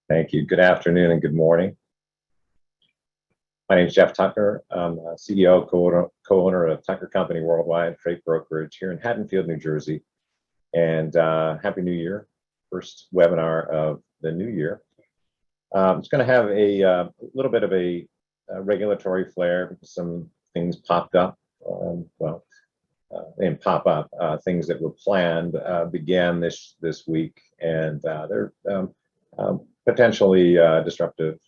Thank you. Good afternoon and good morning. My name is Jeff Tucker. I'm CEO, co-owner of Tucker Company Worldwide Freight Brokerage here in Haddonfield, New Jersey. And Happy New Year. First webinar of the new year. It's going to have a little bit of a regulatory flair. Some things popped up. They didn't pop up. Things that were planned began this week, and they're potentially disruptive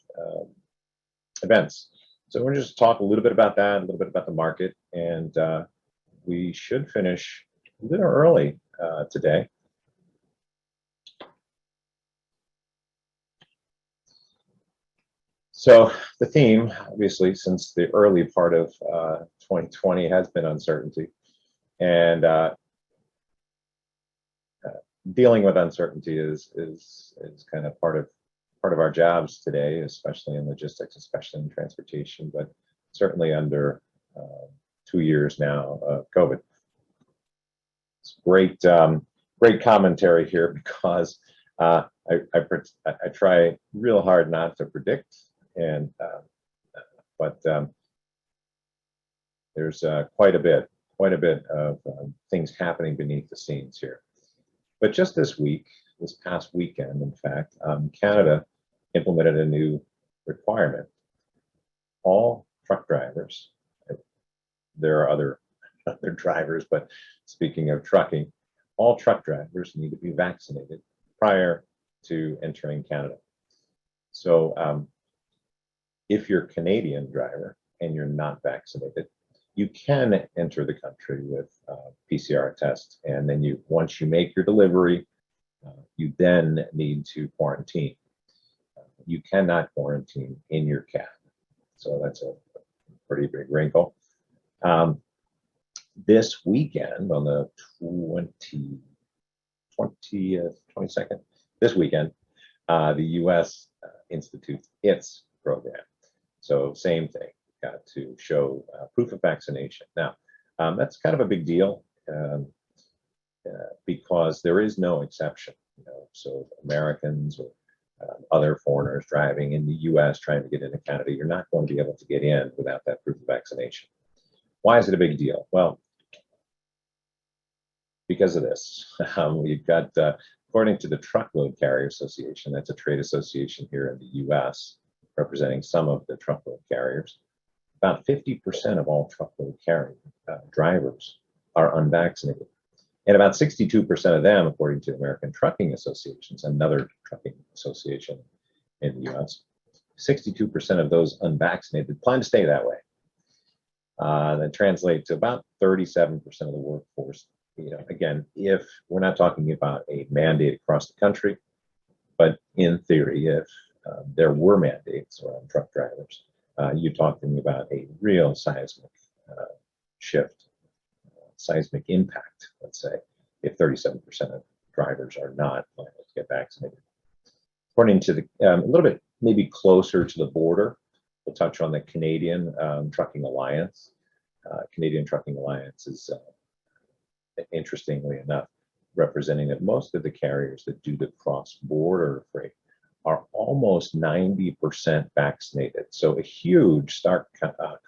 events. So we're just talk a little bit about that, a little bit about the market, and we should finish a little early today. So the theme, obviously, since the early part of 2020 has been uncertainty, and dealing with uncertainty is kind of part of our jobs today, especially in logistics, especially in transportation, but certainly under 2 years now of COVID. It's great commentary here because I try real hard not to predict, and but there's quite a bit of things happening beneath the scenes here. But just this past weekend, in fact, Canada implemented a new requirement. All truck drivers, there are other drivers, but speaking of trucking, all truck drivers need to be vaccinated prior to entering Canada. So if you're a Canadian driver and you're not vaccinated, you can enter the country with PCR test, and then once you make your delivery, you then need to quarantine. You cannot quarantine in your cab, so that's a pretty big wrinkle. This weekend, on the 22nd, this weekend, the U.S. institutes its program. So same thing, got to show proof of vaccination. Now, that's kind of a big deal because there is no exception. So Americans or other foreigners driving in the U.S. trying to get into Canada, you're not going to be able to get in without that proof of vaccination. Why is it a big deal? Well, because of this. We've got, according to the Truckload Carrier Association, that's a trade association here in the U.S. representing some of the truckload carriers, about 50% of all truckload carrier drivers are unvaccinated. And about 62% of them, according to American Trucking Associations, another trucking association in the U.S., 62% of those unvaccinated plan to stay that way. That translates to about 37% of the workforce. Again, if we're not talking about a mandate across the country, but in theory, if there were mandates around truck drivers, you're talking about a real seismic shift. Seismic impact, let's say, if 37% of drivers are not planning to get vaccinated. According to the, a little bit maybe closer to the border, we'll touch on the Canadian Trucking Alliance. Canadian Trucking Alliance is, interestingly enough, representing that most of the carriers that do the cross-border freight are almost 90% vaccinated. So a huge stark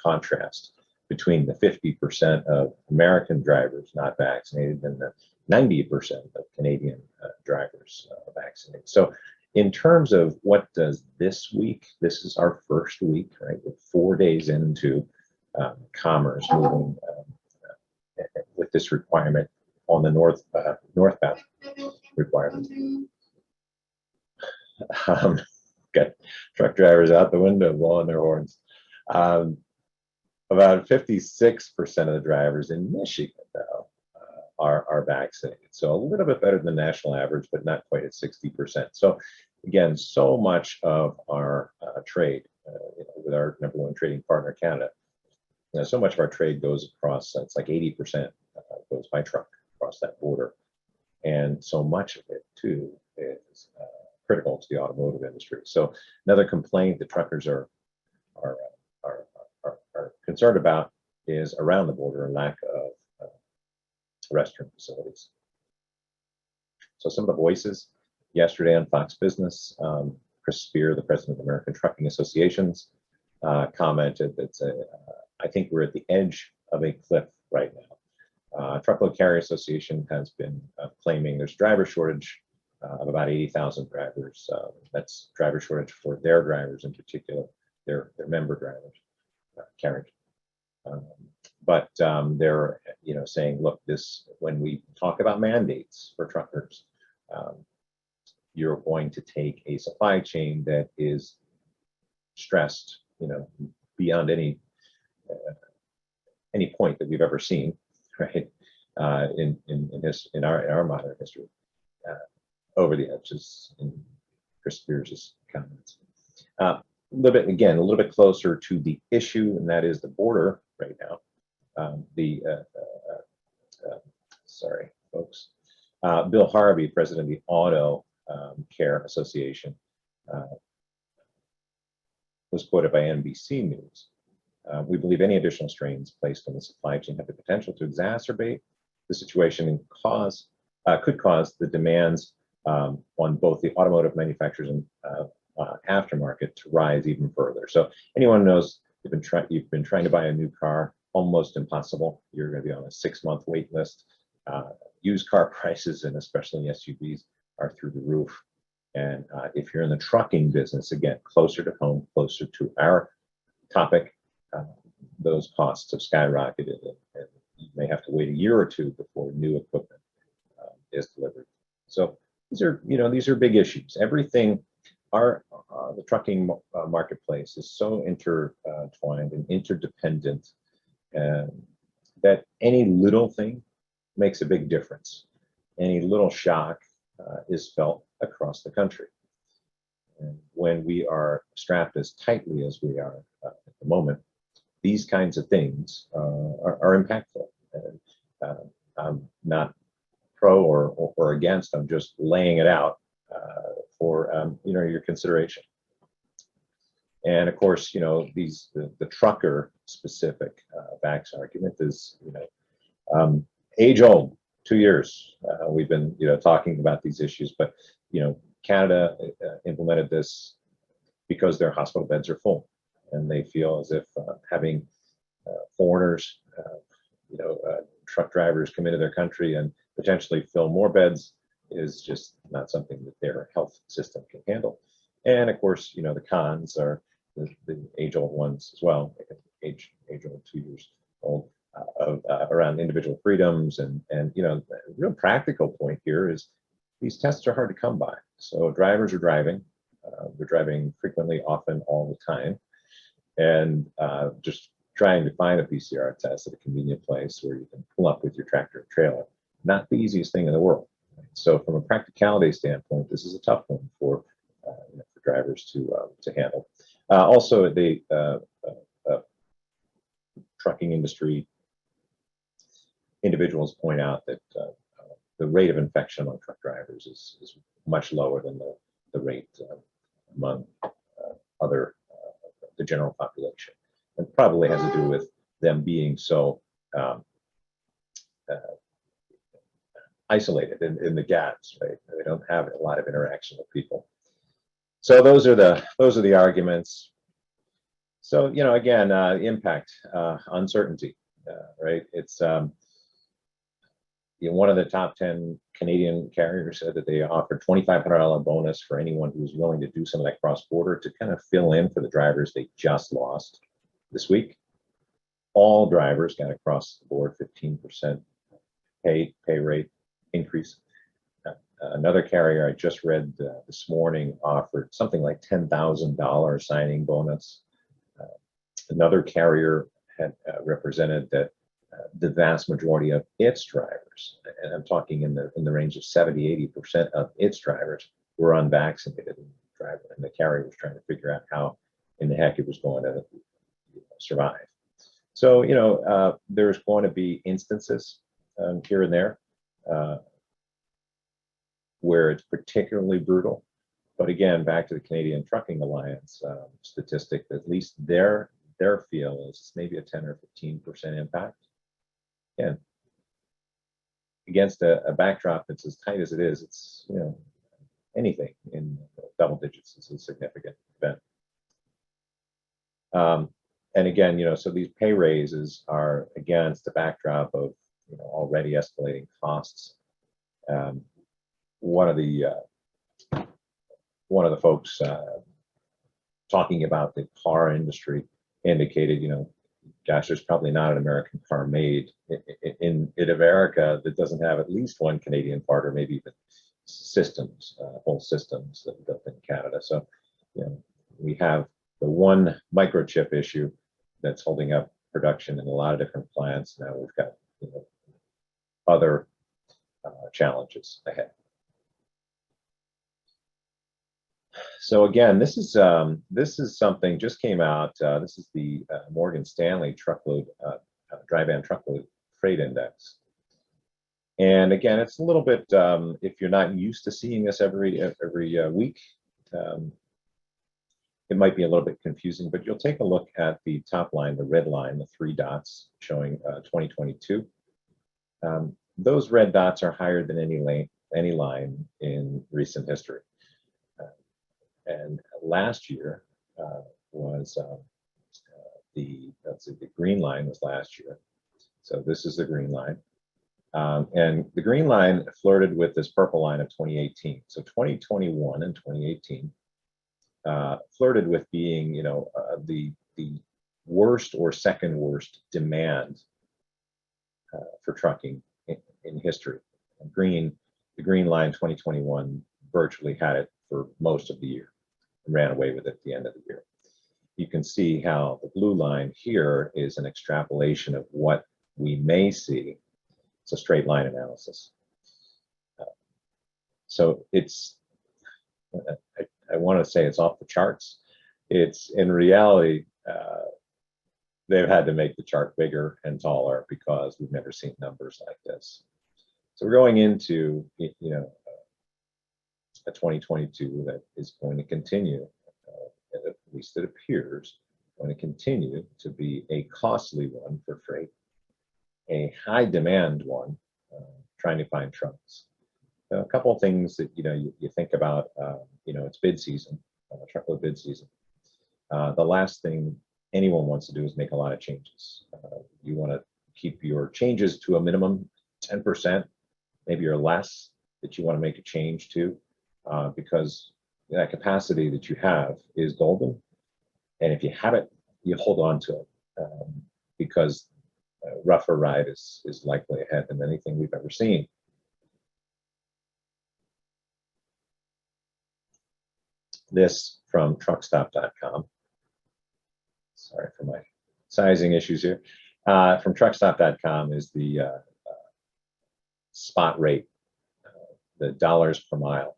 contrast between the 50% of American drivers not vaccinated and the 90% of Canadian drivers vaccinated. So in terms of what does this week, this is our first week, right? We're 4 days into commerce moving with this requirement on the northbound requirement. Got truck drivers out the window blowing their horns. About 56% of the drivers in Michigan, though, are vaccinated. So a little bit better than the national average, but not quite at 60%. So again, so much of our trade, with our #1 trading partner, Canada, so much of our trade goes across, it's like 80% goes by truck across that border. And so much of it, too, is critical to the automotive industry. So another complaint that truckers are concerned about is around the border, a lack of restroom facilities. So some of the voices yesterday on Fox Business, Chris Spear, the president of the American Trucking Associations, commented that I think we're at the edge of a cliff right now. Truckload Carrier Association has been claiming there's driver shortage of about 80,000 drivers. That's driver shortage for their drivers in particular, their member drivers, carriage. But they're saying, look, when we talk about mandates for truckers, you're going to take a supply chain that is stressed, beyond any point that we've ever seen, right? In our modern history, over the edges in Chris Spears' comments. A little bit closer to the issue, and that is the border right now. Sorry, folks. Bill Harvey, president of the Auto Care Association, was quoted by NBC News. We believe any additional strains placed on the supply chain have the potential to exacerbate the situation and could cause the demands on both the automotive manufacturers and aftermarket to rise even further. So anyone who knows you've been trying to buy a new car, almost impossible. You're going to be on a 6-month wait list. Used car prices, and especially SUVs, are through the roof. And if you're in the trucking business, again, closer to home, closer to our topic, those costs have skyrocketed, and you may have to wait a year or two before new equipment is delivered. So these are big issues. Everything, the trucking marketplace is so intertwined and interdependent, that any little thing makes a big difference. Any little shock is felt across the country. And when we are strapped as tightly as we are at the moment, these kinds of things are impactful. And I'm not pro or against. I'm just laying it out for your consideration. And of course, the trucker specific VAX argument is age old. 2 years we've been talking about these issues, but Canada implemented this because their hospital beds are full, and they feel as if having foreigners, truck drivers come into their country and potentially fill more beds is just not something that their health system can handle. And of course, the cons are the age-old ones as well, age-old 2 years old, around individual freedoms, and the real practical point here is these tests are hard to come by. So drivers are driving, they're driving frequently, often, all the time, and just trying to find a PCR test at a convenient place where you can pull up with your tractor and trailer, not the easiest thing in the world. So from a practicality standpoint, this is a tough one for drivers to handle. Also, the trucking industry individuals point out that the rate of infection among truck drivers is much lower than the rate among the general population, and probably has to do with them being so isolated in the gaps, right? They don't have a lot of interaction with people. So those are the arguments. So again, impact, uncertainty, right? It's one of the top 10 Canadian carriers said that they offered $2,500 bonus for anyone who's willing to do some of that cross-border to kind of fill in for the drivers they just lost this week. All drivers got across the board 15% pay rate increase. Another carrier I just read this morning offered something like $10,000 signing bonus. Another carrier had represented that the vast majority of its drivers, and I'm talking in the range of 70–80% of its drivers, were unvaccinated, and the carrier was trying to figure out how in the heck it was going to survive. So there's going to be instances here and there where it's particularly brutal. But again, back to the Canadian Trucking Alliance statistic, at least their feel is maybe a 10 or 15% impact. Again, against a backdrop that's as tight as it is, it's anything in double digits is a significant event. And again, so these pay raises are against the backdrop of already escalating costs. One of the folks talking about the car industry indicated, gosh, there's probably not an American car made in America that doesn't have at least one Canadian part, or maybe even systems, whole systems that are built in Canada. So, we have the one microchip issue that's holding up production in a lot of different plants. Now we've got other challenges ahead. So again, this is something just came out. This is the Morgan Stanley truckload dry van truckload freight index. And again, it's a little bit, if you're not used to seeing this every week, it might be a little bit confusing, but you'll take a look at the top line, the red line, the 3 dots showing 2022. Those red dots are higher than any line in recent history. And last year was the green line was last year. So this is the green line. And the green line flirted with this purple line of 2018. So 2021 and 2018 flirted with being, the worst or second worst demand for trucking in history. The green line 2021 virtually had it for most of the year and ran away with it at the end of the year. You can see how the blue line here is an extrapolation of what we may see. It's a straight line analysis. So it's, I want to say it's off the charts. It's in reality, they've had to make the chart bigger and taller because we've never seen numbers like this. So we're going into, a 2022 that is going to continue, at least it appears, going to continue to be a costly one for freight, a high demand one, trying to find trucks. A couple of things that you think about, it's bid season, truckload bid season. The last thing anyone wants to do is make a lot of changes. You want to keep your changes to a minimum, 10%, maybe or less, that you want to make a change to, because that capacity that you have is golden. And if you have it, you hold on to it, because a rougher ride is likely ahead than anything we've ever seen. This from truckstop.com. Sorry for my sizing issues here. From truckstop.com is the spot rate, the dollars per mile.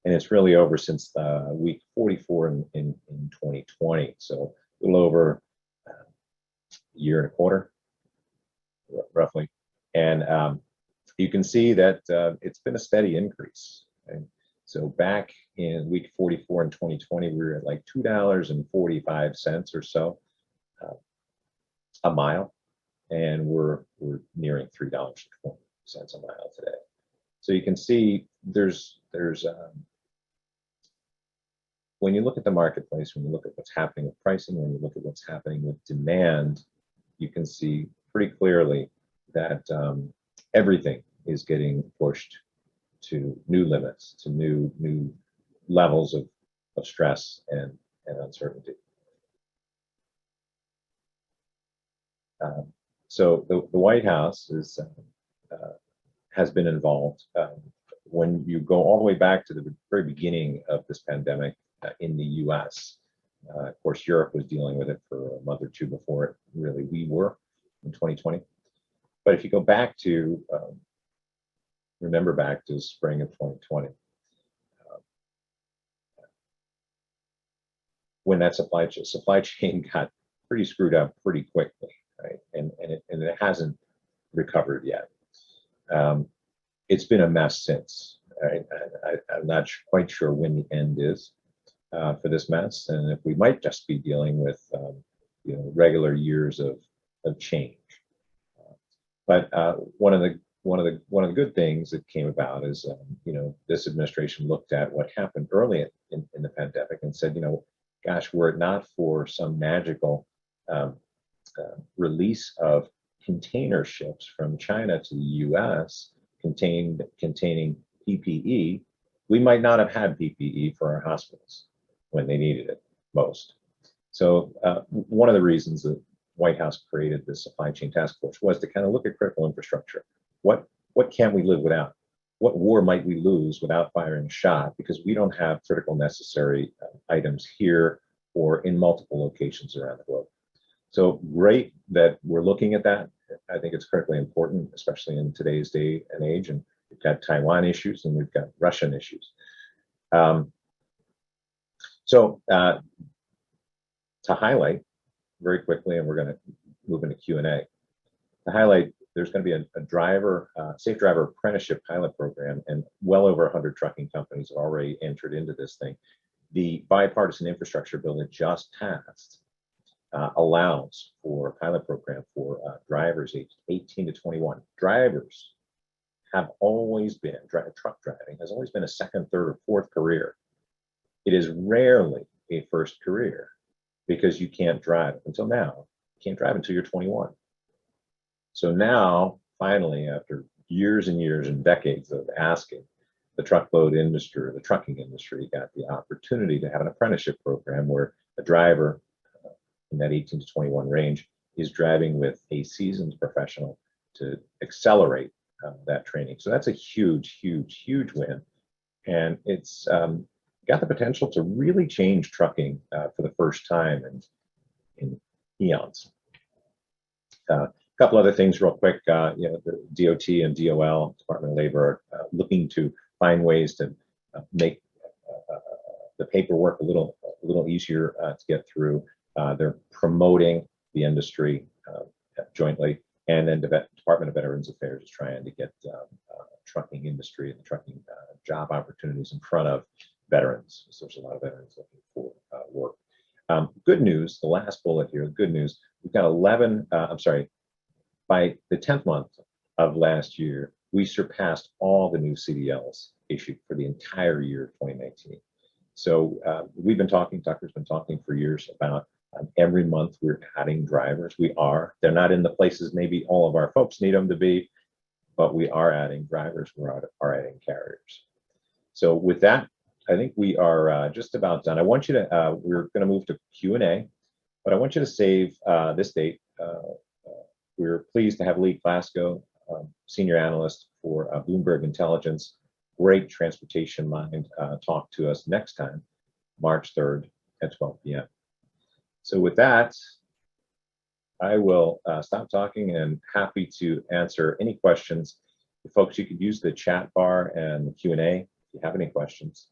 And it's really over since week 44 in 2020. So a little over a year and a quarter, roughly. And you can see that it's been a steady increase. Right? So back in week 44 in 2020, we were at like $2.45 or so a mile, and we're nearing $3.20 a mile today. So you can see there's when you look at the marketplace, when you look at what's happening with pricing, when you look at what's happening with demand, you can see pretty clearly that everything is getting pushed to new limits, to new levels of stress and uncertainty. So the White House has been involved. When you go all the way back to the very beginning of this pandemic in the US, of course, Europe was dealing with it for a month or two before it really we were in 2020. But if you go back to, remember back to the spring of 2020, when that supply chain got pretty screwed up pretty quickly, right? And it hasn't recovered yet. It's been a mess since. Right? I'm not quite sure when the end is for this mess, and if we might just be dealing with regular years of change. But one of one of the good things that came about is, this administration looked at what happened early in the pandemic and said, gosh, were it not for some magical um, release of container ships from China to the U.S. containing PPE, we might not have had PPE for our hospitals when they needed it most. So one of the reasons the White House created the supply chain task force was to kind of look at critical infrastructure. What can we live without? What war might we lose without firing a shot because we don't have critical necessary items here or in multiple locations around the globe? So great that we're looking at that. I think it's critically important, especially in today's day and age. And we've got Taiwan issues and we've got Russian issues. To highlight very quickly, and we're going to move into Q&A. To highlight, there's going to be a safe driver apprenticeship pilot program, and well over 100 trucking companies have already entered into this thing. The bipartisan infrastructure bill that just passed allows for a pilot program for drivers aged 18 to 21. Drivers have always been, truck driving has always been a second, third, or fourth career. It is rarely a first career because you can't drive until now. You can't drive until you're 21. So now, finally, after years and years and decades of asking, the truckload industry, or the trucking industry, got the opportunity to have an apprenticeship program where a driver in that 18 to 21 range is driving with a seasoned professional to accelerate that training. So that's a huge, huge, huge win. And it's got the potential to really change trucking for the first time in eons. A couple other things real quick. The DOT and DOL, Department of Labor, are looking to find ways to make the paperwork a little easier to get through. They're promoting the industry jointly, and then the Department of Veterans Affairs is trying to get trucking industry and the trucking job opportunities in front of veterans. So there's a lot of veterans looking for work. Good news, the last bullet here, good news, we've got by the 10th month of last year, we surpassed all the new CDLs issued for the entire year of 2019. So we've been talking, Tucker's been talking for years about every month we're adding drivers. They're not in the places maybe all of our folks need them to be, but we are adding drivers, we are adding carriers. So with that, I think we are just about done. I want you to, we're going to move to Q&A, but I want you to save this date. We're pleased to have Lee Klasko, Senior Analyst for Bloomberg Intelligence, great transportation mind, talk to us next time, March 3rd at 12 p.m. So with that, I will stop talking and happy to answer any questions. Folks, you could use the chat bar and the Q&A if you have any questions.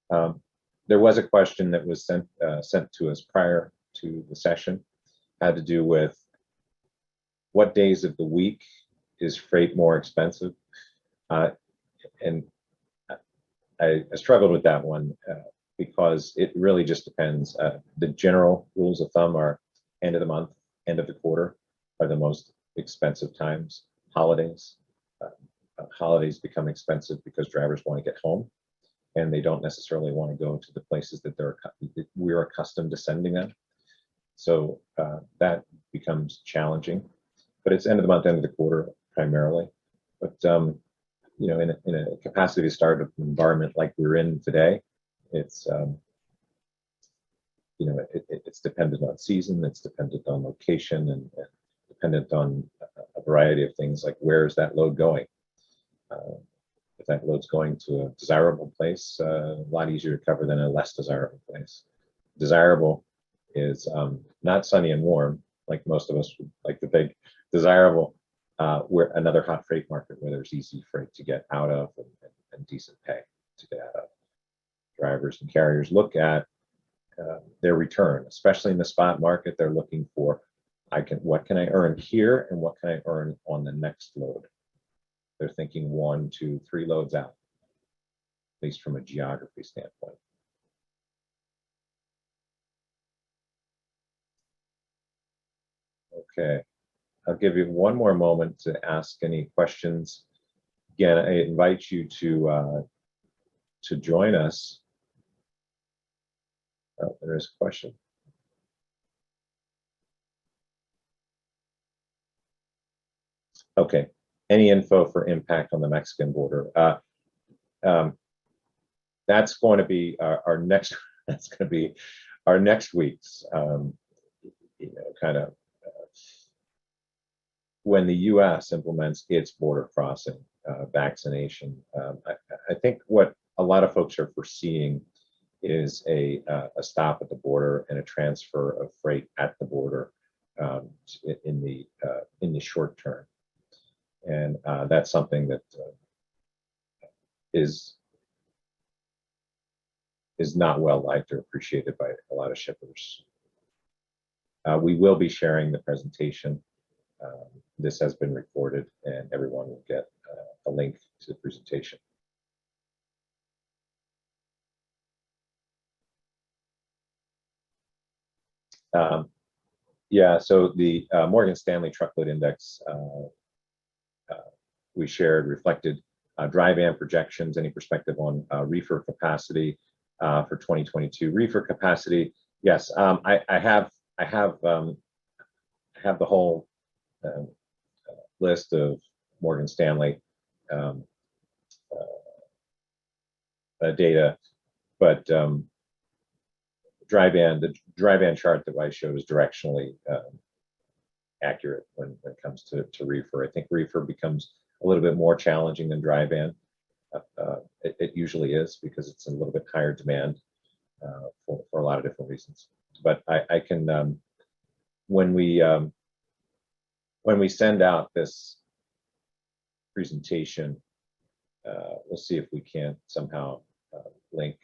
There was a question that was sent to us prior to the session, had to do with what days of the week is freight more expensive? And I struggled with that one because it really just depends. The general rules of thumb are end of the month, end of the quarter are the most expensive times. Holidays become expensive because drivers want to get home and they don't necessarily want to go to the places that we're accustomed to sending them. So that becomes challenging. But it's end of the month, end of the quarter primarily. But in a capacity startup environment like we're in today, it's it's dependent on season, it's dependent on location, and dependent on a variety of things like where is that load going. If that load's going to a desirable place, a lot easier to cover than a less desirable place. Desirable is not sunny and warm, like most of us would like to think. Desirable, where another hot freight market where there's easy freight to get out of and decent pay to get out of. Drivers and carriers look at their return, especially in the spot market. They're looking for, what can I earn here and what can I earn on the next load? They're thinking 1, 2, 3 loads out, at least from a geography standpoint. Okay. I'll give you one more moment to ask any questions. Again, I invite you to join us. Oh, there is a question. Okay. Any info for impact on the Mexican border? That's going to be our next. That's going to be our next week's. Kind of when the U.S. implements its border crossing vaccination. I think what a lot of folks are foreseeing is a stop at the border and a transfer of freight at the border in the short term, and that's something that is not well liked or appreciated by a lot of shippers. We will be sharing the presentation. This has been recorded, and everyone will get a link to the presentation. Yeah, so the Morgan Stanley truckload index we shared reflected dry van projections, any perspective on reefer capacity for 2022. Reefer capacity, yes, I have the whole list of Morgan Stanley data, but the dry van chart that I showed is directionally accurate when it comes to reefer. I think reefer becomes a little bit more challenging than dry van. It usually is, because it's a little bit higher demand for a lot of different reasons. But I can when we send out this presentation, we'll see if we can somehow link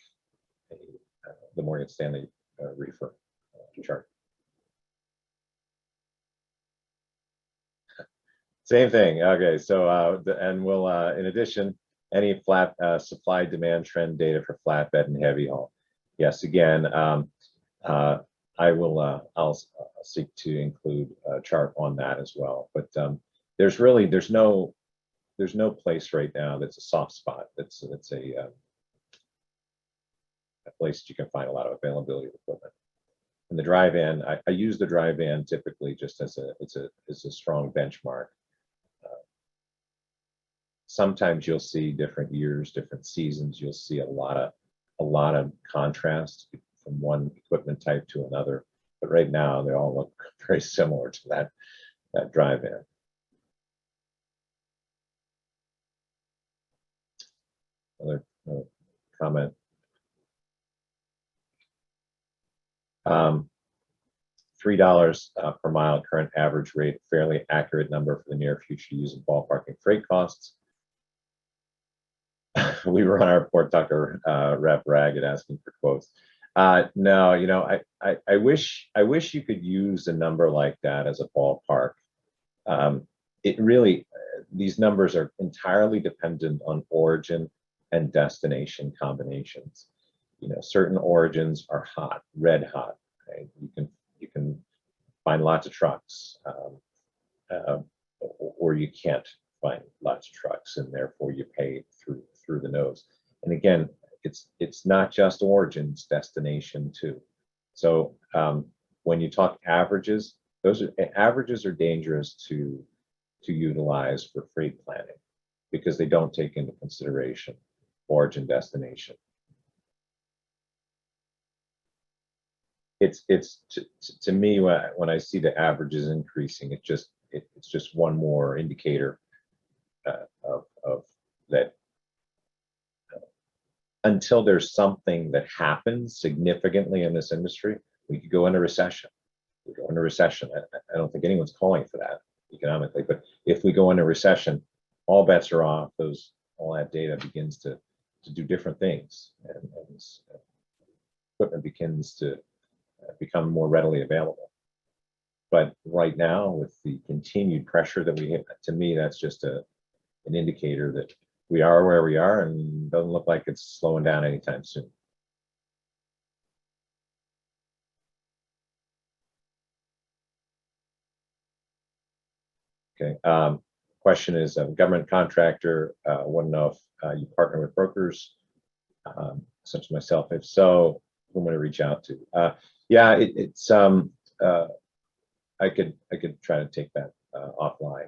the Morgan Stanley reefer chart. Same thing. Okay, so and we'll in addition, any flat supply demand trend data for flatbed and heavy haul. Yes, again, I will I'll seek to include a chart on that as well. But there's no place right now that's a soft spot. That's a place that you can find a lot of availability of equipment. And the dry van, I use the dry van typically just as a strong benchmark. Sometimes you'll see different years, different seasons. You'll see a lot of contrast from one equipment type to another. But right now, they all look very similar to that dry van. Another comment. $3 per mile current average rate, fairly accurate number for the near future using ballparking freight costs. We were on our Port Tucker rep ragged asking for quotes. No, you know, I wish you could use a number like that as a ballpark. It really, these numbers are entirely dependent on origin and destination combinations. You know, certain origins are hot, red hot. Right? You can find lots of trucks, or you can't find lots of trucks, and therefore you pay through the nose. And again, it's not just origin, it's destination too. So when you talk averages, averages are dangerous to utilize for freight planning, because they don't take into consideration origin, destination. It's to me, when I see the averages increasing, it's just one more indicator of that. Until there's something that happens significantly in this industry, we could go into recession. We go into recession. I don't think anyone's calling for that economically, but if we go into recession, all bets are off. All that data begins to do different things, and equipment begins to become more readily available. But right now, with the continued pressure that we have, to me, that's just an indicator that we are where we are, and doesn't look like it's slowing down anytime soon. Okay. Question is, a government contractor, want to know if you partner with brokers, such as myself. If so, who am I to reach out to? Yeah, it's I could try to take that offline.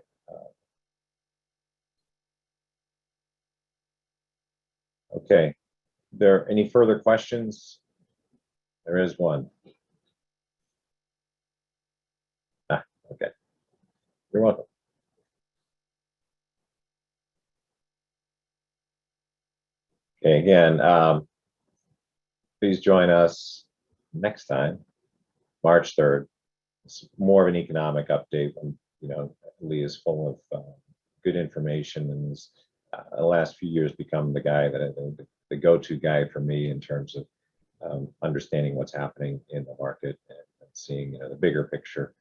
Okay. There any further questions? There is one. Okay. You're welcome. Okay. Again, please join us next time, March 3rd. It's more of an economic update. And, Lee is full of good information, and has the last few years become the guy the go-to guy for me in terms of understanding what's happening in the market, and seeing the bigger picture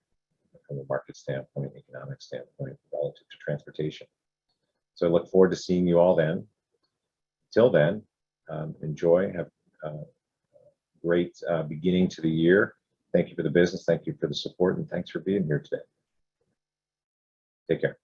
from a market standpoint, economic standpoint, relative to transportation. So I look forward to seeing you all then. Till then, enjoy, have a great beginning to the year. Thank you for the business, thank you for the support, and thanks for being here today. Take care.